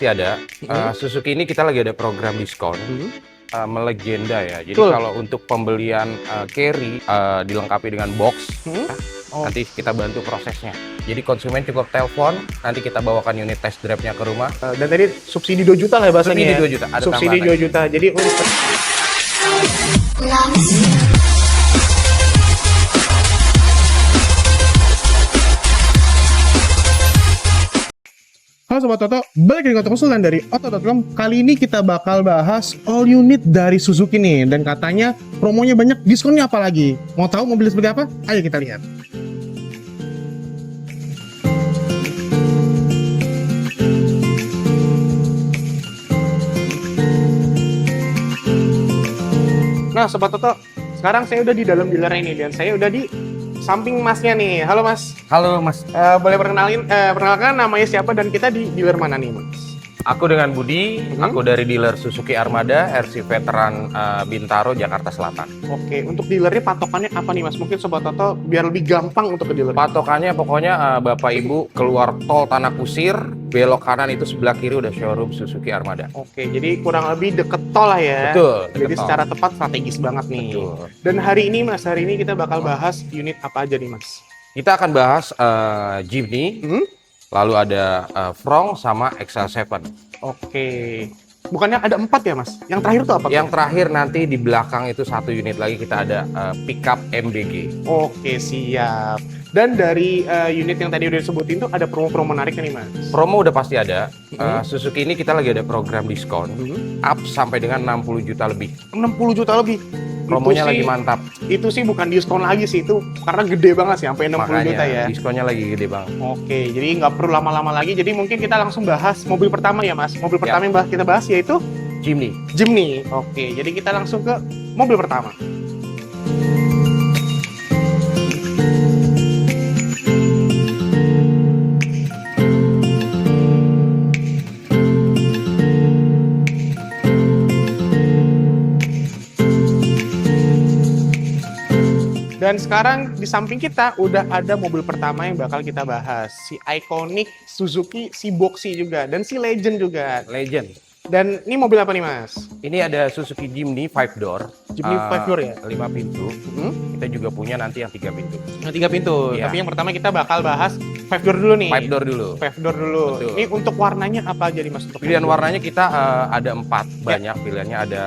Masih ada. Suzuki ini kita lagi ada program diskon. Melegenda ya. Jadi Betul. kalau untuk pembelian carry dilengkapi dengan box, nanti kita bantu prosesnya. Jadi konsumen cukup telepon, nanti kita bawakan unit test drive-nya ke rumah. Dan tadi subsidi 2 juta lah bahasanya. Subsidi ya? 2 juta, ada Subsidi tambahan 2 juta. Jadi untuk Halo Sobat Toto, balik lagi ke konsultan dari Oto.com. Kali ini kita bakal bahas all unit dari Suzuki nih. Dan katanya promonya banyak, diskonnya apa lagi? Mau tahu mobil seperti apa? Ayo kita lihat. Nah Sobat Toto, sekarang saya udah di dalam dealer ini. Dan saya udah di samping masnya nih. Halo mas. Halo Mas, Boleh perkenalkan namanya siapa dan kita di dealer mana nih mas? aku dengan Budi, aku dari dealer Suzuki Armada, RC Veteran Bintaro, Jakarta Selatan. Oke, untuk dealernya patokannya apa nih mas? Mungkin Sobat Toto biar lebih gampang untuk ke dealer. Patokannya pokoknya Bapak Ibu keluar tol Tanah Kusir, belok kanan itu sebelah kiri udah showroom Suzuki Armada. Oke, jadi kurang lebih deket tol lah ya. Betul, Jadi deket tol. secara tepat strategis banget nih. Betul. Dan hari ini mas, kita bakal bahas unit apa aja nih mas? Kita akan bahas Jimny, lalu ada Frong sama XL7. Oke. Bukannya ada 4 ya mas? Yang terakhir tuh apa? Yang terakhir nanti di belakang itu satu unit lagi kita ada pickup MBG. Oke, siap. Dan dari unit yang tadi udah disebutin tuh ada promo-promo menarik nih mas? Promo udah pasti ada. Suzuki ini kita lagi ada program diskon up sampai dengan 60 juta lebih. 60 juta lebih. Promonya Itu lagi sih- mantap. Itu sih bukan diskon lagi sih, itu karena gede banget sih, sampai 60 juta ya. Diskonnya lagi gede banget. Oke, jadi nggak perlu lama-lama lagi. Jadi mungkin kita langsung bahas mobil pertama ya mas. Mobil pertama yang kita bahas yaitu Jimny. Jimny. Oke, jadi kita langsung ke mobil pertama. Dan sekarang di samping kita udah ada mobil pertama yang bakal kita bahas. Si iconic Suzuki, si Boxy juga, dan si Legend juga. Legend. Dan ini mobil apa nih mas? Ini ada Suzuki Jimny 5 door. Jimny 5 door ya? 5 pintu. Kita juga punya nanti yang 3 pintu. Nah, 3 pintu. Iya. Tapi yang pertama kita bakal bahas 5 door dulu nih. 5 door dulu. 5 door dulu. Betul. Ini untuk warnanya apa aja nih mas? Untuk Pilihan mobil? warnanya kita ada 4 banyak pilihannya, ada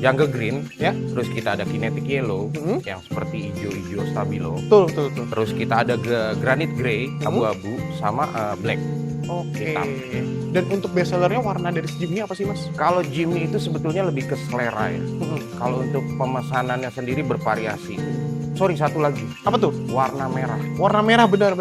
jungle green, Ya. terus kita ada kinetic yellow yang seperti hijau-hijau stabilo, Betul. terus kita ada granite gray abu-abu sama black. Oke. Hitam. Dan untuk best sellernya warna dari si Jimny apa sih mas? Kalau Jimny itu sebetulnya lebih ke selera ya. Kalau untuk pemesanannya sendiri bervariasi. Sorry, satu lagi, Apa tuh? warna merah. Warna merah, benar.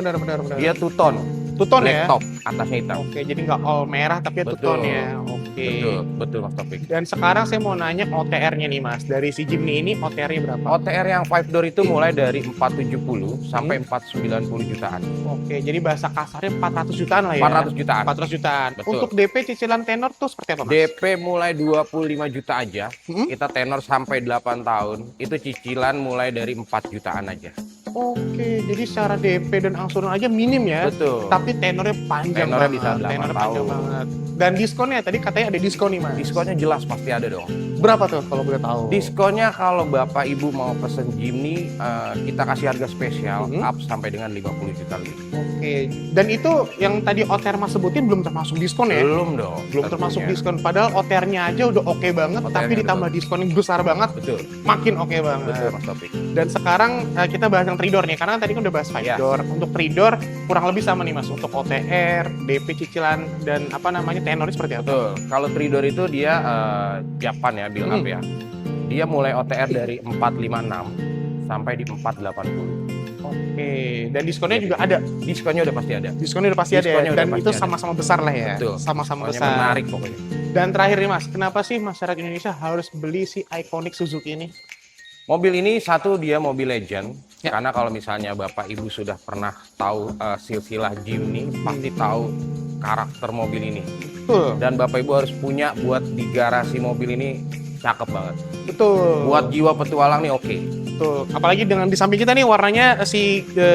Dia two tone, Two-tone black ya? top, atasnya hitam. Oke, jadi nggak all merah tapi ya Betul. two-tone ya. Oke. Betul Mas Topik. Dan sekarang saya mau nanya OTR-nya nih mas. Dari si Jimny ini OTR-nya berapa? OTR yang 5 door itu mulai dari 470 sampai 490 jutaan. Oke, jadi bahasa kasarnya 400 jutaan lah ya. 400 jutaan. 400 jutaan. Betul. Untuk DP cicilan tenor tuh seperti apa mas? DP mulai 25 juta aja. Hmm? Kita tenor sampai 8 tahun. Itu cicilan mulai dari 4 jutaan aja. Oke, jadi secara DP dan angsuran aja minim ya. Betul. Tapi tenornya panjang Tenornya banget. bisa 8 Tenornya tahun. panjang banget. Dan diskonnya tadi katanya ada diskon nih mas. Diskonnya jelas pasti ada dong. Berapa tuh kalau boleh tahu? Diskonnya kalau Bapak Ibu mau pesen Jimny, kita kasih harga spesial up sampai dengan 50 juta lebih. Oke. Dan itu yang tadi OTR mas sebutin belum termasuk diskon ya? Belum dong. Belum termasuk tentunya. diskon. Padahal OTR-nya aja udah oke banget. OTR-nya Tapi udah ditambah diskon yang besar banget. Betul. Makin oke banget. Betul Mas Topik. Dan sekarang kita bahas yang 3 door nih, karena tadi kan udah bahas 5 Ya. door. Untuk 3 door kurang lebih sama nih mas, untuk OTR, DP cicilan, dan apa namanya tenornya seperti apa? Betul. Kalau 3 door itu dia Japan ya, build up ya. Dia mulai OTR dari 456 sampai di 480. Oke, dan diskonnya juga ada. Diskonnya udah pasti ada. Diskonnya udah pasti ada ya, Diskonnya udah dan pasti itu ada. sama-sama besar lah ya. Betul. Sama-sama Pokoknya besar. menarik pokoknya. Dan terakhir nih mas, kenapa sih masyarakat Indonesia harus beli si iconic Suzuki ini? Mobil ini satu dia mobil legend. Ya. Karena kalau misalnya Bapak Ibu sudah pernah tahu silsilah Jimny, pasti tahu karakter mobil ini. Betul. Dan Bapak Ibu harus punya buat di garasi mobil ini, cakep banget. Betul. Buat jiwa petualang nih oke. Betul. Apalagi dengan di samping kita nih warnanya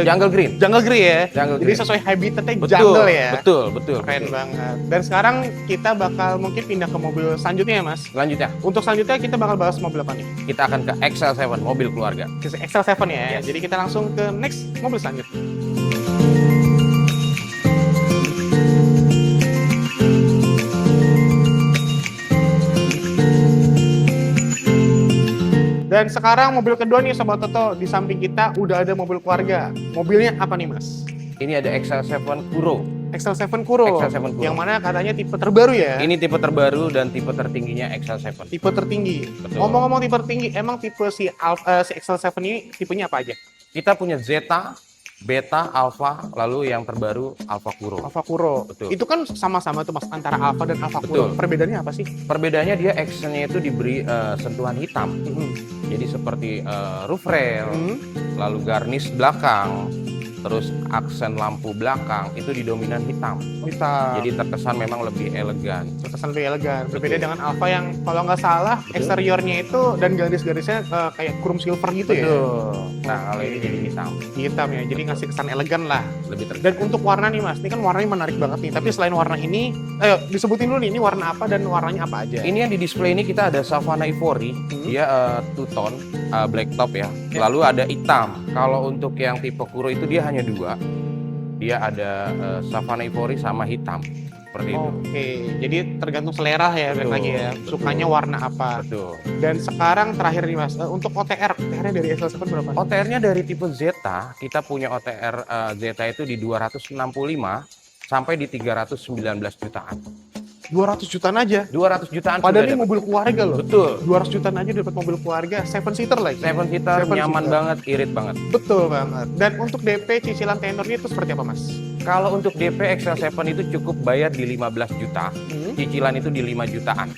Jungle Green. jungle green ya. Jungle Jadi Green. sesuai habitatnya Betul, jungle ya. betul, betul. Keren betul. banget. Dan sekarang kita bakal mungkin pindah ke mobil selanjutnya ya Mas. Selanjutnya, Untuk selanjutnya kita bakal bahas mobil apa nih? kita akan ke XL7, mobil keluarga. XL7 ya. Yes. Jadi kita langsung ke next mobil selanjutnya. Dan sekarang mobil kedua nih Sobat Toto, di samping kita udah ada mobil keluarga. Mobilnya apa nih Mas? Ini ada XL7 Kuro. XL7 Kuro. XL7 Kuro. Yang mana katanya tipe terbaru ya? Ini tipe terbaru dan tipe tertingginya XL7. Tipe tertinggi. Betul. Ngomong-ngomong tipe tertinggi, emang tipe si XL7 ini tipenya apa aja? Kita punya Zeta, Beta, Alpha, lalu yang terbaru Alpha Kuro. Alpha Kuro. Betul. Itu kan sama-sama tuh Mas antara Alpha dan Alpha Kuro. Betul. Perbedaannya apa sih? Perbedaannya dia actionnya itu diberi sentuhan hitam. Jadi seperti roof rail, lalu garnish belakang, terus aksen lampu belakang itu didominan hitam. Kita Jadi terkesan memang lebih elegan. terkesan lebih elegan. Berbeda Betul. dengan Alpha yang kalau nggak salah Betul. eksteriornya itu dan garis-garisnya kayak chrome silver gitu ya. Nah, kalau ini jadi hitam, Hitam ya. Jadi ngasih kesan elegan lah. lebih terkesan. Dan untuk warna nih Mas, ini kan warnanya menarik banget nih. Tapi selain warna ini, ayo disebutin dulu nih ini warna apa dan warnanya apa aja. Ini yang di display ini kita ada Savannah Ivory, dia two tone, black top ya. Lalu ada hitam. Kalau untuk yang tipe Kuro itu dia hanya dua. Dia ada Savannah Ivory sama hitam. Seperti itu. Oke, jadi tergantung selera ya Betul, lagi ya. betul. Sukanya warna apa. Betul. Dan sekarang terakhir nih Mas, untuk OTR-nya dari XL7 berapa? OTR-nya dari tipe Zeta, kita punya OTR Zeta itu di 265 sampai di 319 jutaan. 200 jutaan aja. 200 jutaan Padahal sudah ini dapat. mobil keluarga loh. Betul. 200 jutaan aja dapat mobil keluarga, 7 seater lagi. Seven seater Seven nyaman seater. banget, irit banget. Betul banget. Dan untuk DP cicilan tenornya itu seperti apa Mas? Kalau untuk DP XL7 itu cukup bayar di 15 juta, cicilan itu di 5 jutaan.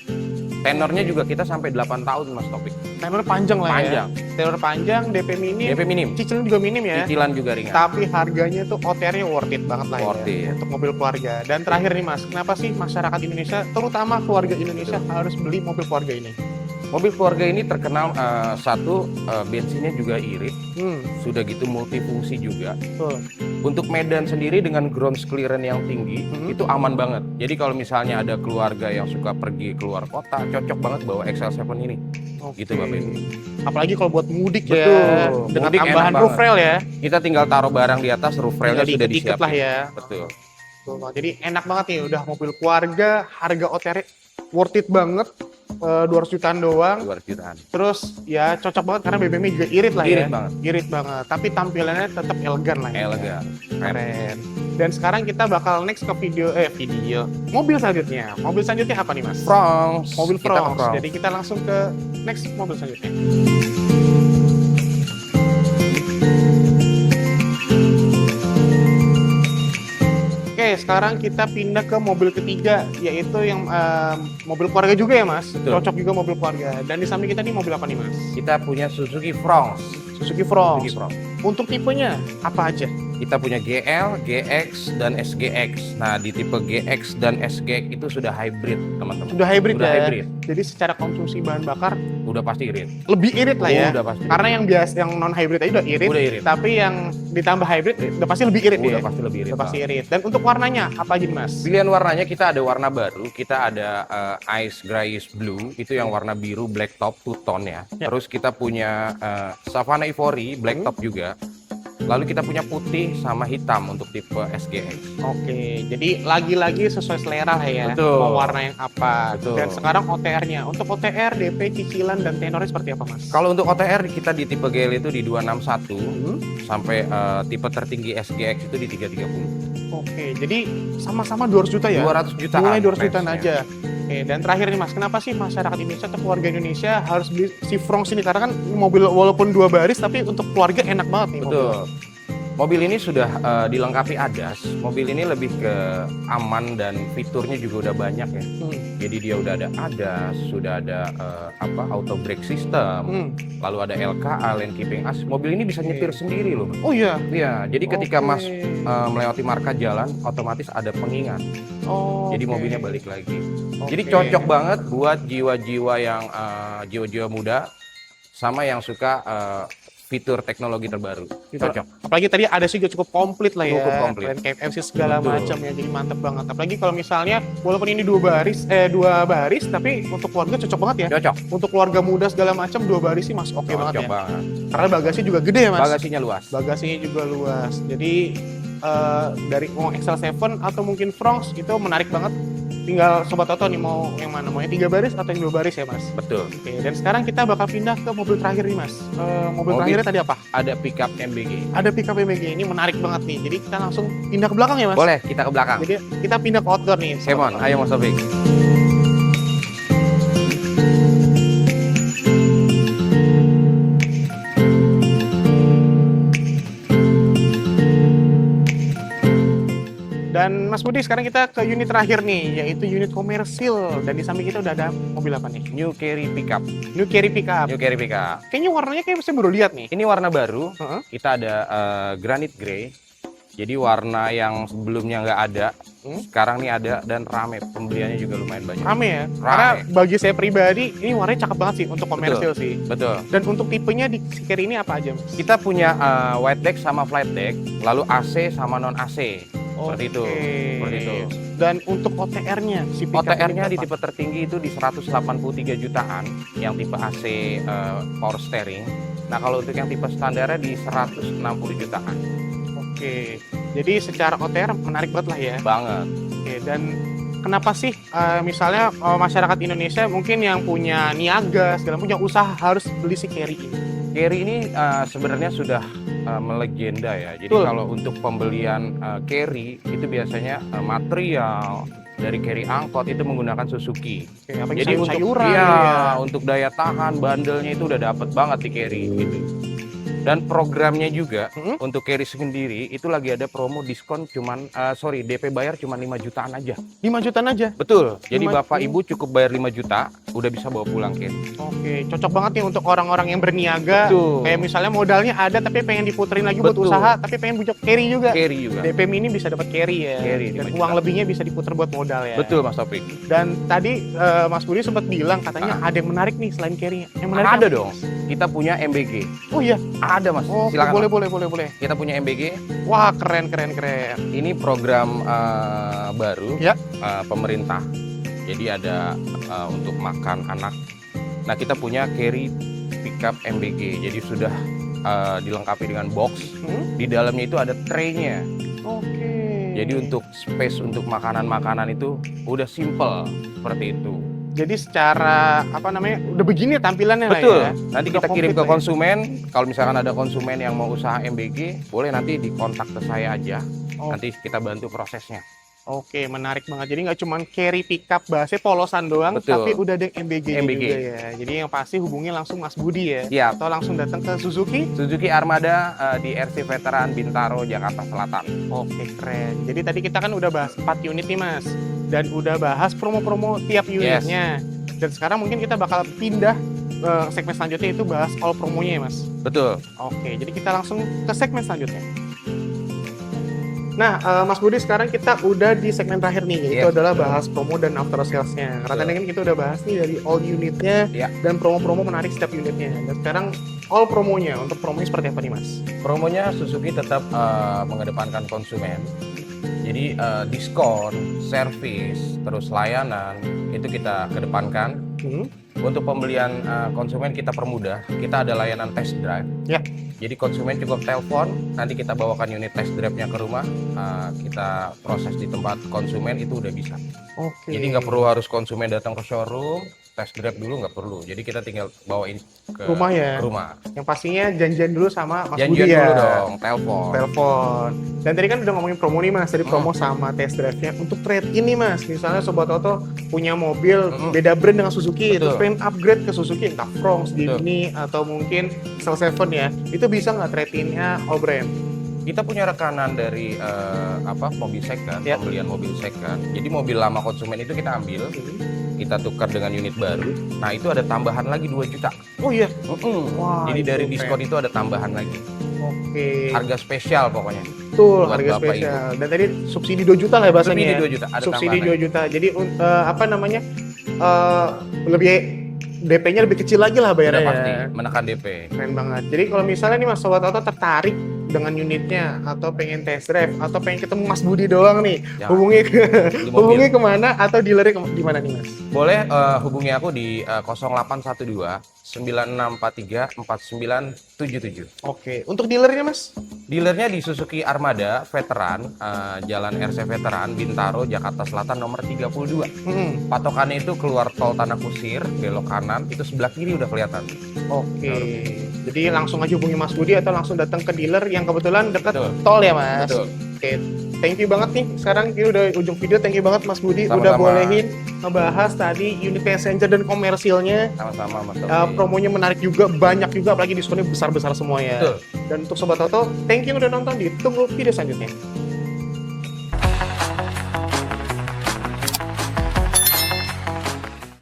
Tenornya juga kita sampai 8 tahun Mas Topik. Tenor panjang lah Panjang. ya. Tenor panjang, DP minim, DP minim, cicilan juga minim ya. cicilan juga ringan. Tapi harganya tuh OTR-nya worth it banget lah Worth ya it. untuk mobil keluarga. Dan terakhir nih Mas, kenapa sih masyarakat Indonesia, terutama keluarga Indonesia harus beli mobil keluarga ini? Mobil keluarga ini terkenal satu bensinnya juga irit, sudah gitu multifungsi juga. Betul. Untuk Medan sendiri dengan ground clearance yang tinggi itu aman banget. Jadi kalau misalnya ada keluarga yang suka pergi keluar kota, cocok banget bawa XL7 ini. Oke. Gitu Bapak Ibu. Apalagi kalau buat mudik Betul. ya, dengan Mudik enak tambahan banget. roof rail ya, Kita tinggal taruh barang di atas, roof railnya tinggal sudah diikat disiapkan. lah ya. Betul. Betul, Bang. Jadi enak banget nih, udah mobil keluarga, harga OTR worth it banget, 200 jutaan doang. 200 jutaan. Terus ya cocok banget karena BBM-nya juga irit lah Irit ya. banget. Irit banget, tapi tampilannya tetap elegan lah ya. Elegan. Keren. Dan sekarang kita bakal next ke video mobil selanjutnya. Mobil selanjutnya apa nih Mas? Bronx. Mobil Kita ke Bronx. Bronx. Jadi kita langsung ke next mobil selanjutnya. Oke, sekarang kita pindah ke mobil ketiga, yaitu yang mobil keluarga juga ya Mas? Betul. Cocok juga mobil keluarga. Dan di samping kita nih mobil apa nih Mas? Kita punya Suzuki Bronx. Suzuki Fronx. Suzuki Bronx. Untuk tipenya apa aja? Kita punya GL, GX, dan SGX. Nah, di tipe GX dan SGX itu sudah hybrid, teman-teman. Sudah hybrid Sudah ya? hybrid. Jadi secara konsumsi bahan bakar Udah pasti irit. lebih irit lah ya? Udah pasti. Karena yang biasa, yang non hybrid aja udah irit, Udah irit. tapi yang ditambah hybrid udah pasti lebih irit Udah ya? pasti lebih irit. Udah pasti irit. Dan untuk warnanya apa aja nih, Mas? Pilihan warnanya kita ada warna baru, kita ada ice grayish blue, itu yang warna biru black top two tone ya. Ya. Terus kita punya Savannah Ivory black top juga. Lalu kita punya putih sama hitam untuk tipe SGX. Oke, jadi lagi-lagi sesuai selera lah ya. Betul. Mau warna yang apa. Betul. Dan sekarang OTR-nya. Untuk OTR, DP, cicilan, dan tenornya seperti apa, Mas? Kalau untuk OTR kita di tipe GL itu di 261 sampai tipe tertinggi SGX itu di 330. Oke, jadi sama-sama 200 juta ya? 200 jutaan. Mulai 200 jutaan range-nya. aja. Oke, dan terakhir nih Mas, kenapa sih masyarakat Indonesia atau keluarga Indonesia harus beli si Bronx ini? Karena kan mobil walaupun dua baris, tapi untuk keluarga enak banget nih. Betul. Mobil ini sudah dilengkapi ADAS. Mobil ini lebih ke aman dan fiturnya juga udah banyak ya. Jadi dia udah ada ADAS, sudah ada auto brake system, lalu ada LKA lane keeping assist. Mobil ini bisa nyetir sendiri loh. Oh iya. Iya, jadi ketika Oke. Mas melewati marka jalan, otomatis ada pengingat. Oh, Jadi oke. mobilnya balik lagi. Jadi Oke. cocok banget buat jiwa-jiwa yang jiwa-jiwa muda sama yang suka fitur teknologi terbaru. Gitu. Cocok. Apalagi tadi ada sih juga cukup komplit lah ya. Cukup komplit. Keren KFC segala Betul. macam ya. Jadi mantep banget. Apalagi kalau misalnya walaupun ini dua baris tapi untuk keluarga cocok banget ya. Cocok. Untuk keluarga muda segala macam dua baris sih masih oke banget Cocok ya. banget. Karena bagasinya juga gede ya, Mas. Bagasinya luas. Bagasinya juga luas. Jadi dari mau XL7 atau mungkin Fronx itu menarik banget. Tinggal Sobat Oto nih mau yang mana? Mau yang 3 baris atau yang 2 baris ya, Mas? Betul. Oke, dan sekarang kita bakal pindah ke mobil terakhir nih, Mas. Mobil Mobil- terakhirnya tadi apa? Ada pickup MBG. Ada pickup MG. Ini menarik banget nih. Jadi kita langsung pindah ke belakang ya, Mas? Boleh kita ke belakang. Jadi kita pindah ke outdoor nih. Sobat Come on, Oto. ayo Mas Taufik. Dan Mas Budi, sekarang kita ke unit terakhir nih, yaitu unit komersil. Dan di samping kita udah ada mobil apa nih? New Carry Pickup. New Carry Pickup. New Carry Pickup. Kayaknya warnanya kayak saya baru lihat nih. Ini warna baru. Heeh. Kita ada granite grey. Jadi warna yang sebelumnya nggak ada, sekarang nih ada dan rame. Pembeliannya juga lumayan banyak. Rame ya? Rame. Karena bagi saya pribadi, ini warnanya cakep banget sih untuk komersil sih. Betul. Dan untuk tipenya di Carry ini apa aja, Mas? Kita punya white deck sama flat deck, lalu AC sama non AC. Seperti itu. Oke. Seperti itu. Dan untuk OTR-nya, si pickup OTR-nya ini di berapa? tipe tertinggi itu di 183 jutaan, yang tipe AC power steering. Nah, kalau untuk yang tipe standarnya di 160 jutaan. Oke. Jadi secara OTR menarik banget lah ya. Banget. Oke, dan kenapa sih misalnya masyarakat Indonesia mungkin yang punya niaga segala punya usaha harus beli si Carry ini? Carry ini sebenarnya sudah melegenda ya. Jadi Betul. kalau untuk pembelian Carry itu biasanya material dari Carry angkot itu menggunakan Suzuki. Oke, apa Jadi untuk sayuran iya, gitu ya. untuk daya tahan bandelnya itu udah dapet banget di Carry gitu. Dan programnya juga untuk Carry sendiri itu lagi ada promo diskon cuman DP bayar cuma 5 jutaan aja. 5 jutaan aja. Betul. Jadi Lima- Bapak Ibu cukup bayar 5 juta udah bisa bawa pulang Carry. Oke, cocok banget nih untuk orang-orang yang berniaga. Betul. Kayak misalnya modalnya ada tapi pengen diputerin lagi buat Betul. usaha, tapi pengen bujuk Carry juga. Carry juga. DP mini bisa dapat Carry ya. Carry, Dan 5 uang juta. lebihnya bisa diputer buat modal ya. Betul Mas Taufik. Dan tadi Mas Budi sempat bilang katanya ada yang menarik nih selain Carry. Yang menarik Ada apa? dong. Kita punya MBG. Oh iya. Ada Mas. Oh, Silakan. boleh. Kita punya MBG. Wah, keren. Ini program baru Ya. pemerintah. Jadi ada untuk makan anak. Nah, kita punya Carry Pickup MBG. Jadi sudah dilengkapi dengan box. Di dalamnya itu ada tray-nya. Oke. Jadi untuk space untuk makanan-makanan itu udah simple seperti itu. Jadi secara udah begini tampilannya Betul. lah ya. Nanti Udah kita kirim komplit ke lah ya. konsumen. Kalau misalkan ada konsumen yang mau usaha MBG, boleh nanti dikontak ke saya aja. Oh. Nanti kita bantu prosesnya. Oke, menarik banget. Jadi nggak cuma Carry Pickup bahasnya polosan doang, Betul. tapi udah ada MBG-nya MBG. juga ya. Jadi yang pasti hubungi langsung Mas Budi ya. Siap. Atau langsung datang ke Suzuki. Suzuki Armada di RC Veteran Bintaro, Jakarta Selatan. Oke, keren. Jadi tadi kita kan udah bahas 4 unit nih, Mas. Dan udah bahas promo-promo tiap unitnya. Dan sekarang mungkin kita bakal pindah segmen selanjutnya itu bahas all promonya ya, Mas. Betul. Oke, jadi kita langsung ke segmen selanjutnya. Nah, Mas Budi, sekarang kita udah di segmen terakhir nih, yaitu Yes, adalah betul. bahas promo dan after sales-nya. Karena Betul. tadi kan kita udah bahas nih dari all unitnya Ya. dan promo-promo menarik setiap unitnya. Dan sekarang all promonya, untuk promonya seperti apa nih, Mas? Promonya Suzuki tetap mengedepankan konsumen. Jadi diskon, servis, terus layanan itu kita kedepankan. Untuk pembelian konsumen kita permudah. Kita ada layanan test drive. Ya. Jadi konsumen cukup telepon, nanti kita bawakan unit test drive-nya ke rumah, kita proses di tempat konsumen itu udah bisa. Oke. Jadi nggak perlu harus konsumen datang ke showroom, test drive dulu nggak perlu. Jadi kita tinggal bawain ke Rumah ya? ke rumah. Yang pastinya janjian dulu sama Mas Janjian Budi ya. dulu dong, telepon. Telepon. Dan tadi kan udah ngomongin promo nih, Mas. Tadi promo sama test drive-nya. Untuk trade ini, Mas. Misalnya Sobat Oto punya mobil beda brand dengan Suzuki, Betul. terus pengen upgrade ke Suzuki, entah Fronx, Betul. Divini, atau mungkin XL7 ya. Itu bisa nggak trade-in-nya all brand? Kita punya rekanan dari mobil second, Ya. pembelian mobil second. Jadi mobil lama konsumen itu kita ambil, kita tukar dengan unit baru. Nah itu ada tambahan lagi 2 juta. Oh iya. Wah, Jadi itu dari keren. diskon itu ada tambahan lagi. Oke. Harga spesial pokoknya. Betul, buat harga Bapak spesial. Dan tadi subsidi 2 juta lah ya bahasanya. Subsidi ya? 2 juta, ada Subsidi tambahan 2 juta. Jadi apa namanya? Lebih DP-nya lebih kecil lagi lah Udah bayarnya pasti ya. menekan DP. Keren banget. Jadi kalau misalnya nih Mas Sobat Auto tertarik dengan unitnya atau pengen test drive atau pengen ketemu Mas Budi doang nih, Ya, hubungi di mobil. hubungi kemana atau dealernya di mana nih Mas? Boleh hubungi aku di 0812 9643 4977. Oke, untuk dealernya Mas? Dealernya di Suzuki Armada Veteran, Jalan RC Veteran, Bintaro, Jakarta Selatan nomor 32. Hmm. Patokannya itu keluar tol Tanah Kusir, belok kanan, itu sebelah kiri udah kelihatan. Oke. Jadi langsung aja hubungi Mas Budi atau langsung datang ke dealer yang kebetulan dekat Betul. tol ya Mas. Betul. Oke. Thank you banget nih. Sekarang ini udah ujung video. Thank you banget Mas Budi udah Sama-sama. bolehin ngebahas tadi unit passenger dan komersilnya. Sama-sama Mas. Promonya menarik juga, banyak juga, apalagi diskonnya besar-besar semuanya. Betul. Dan untuk Sobat Auto, thank you udah nonton. Ditunggu video selanjutnya.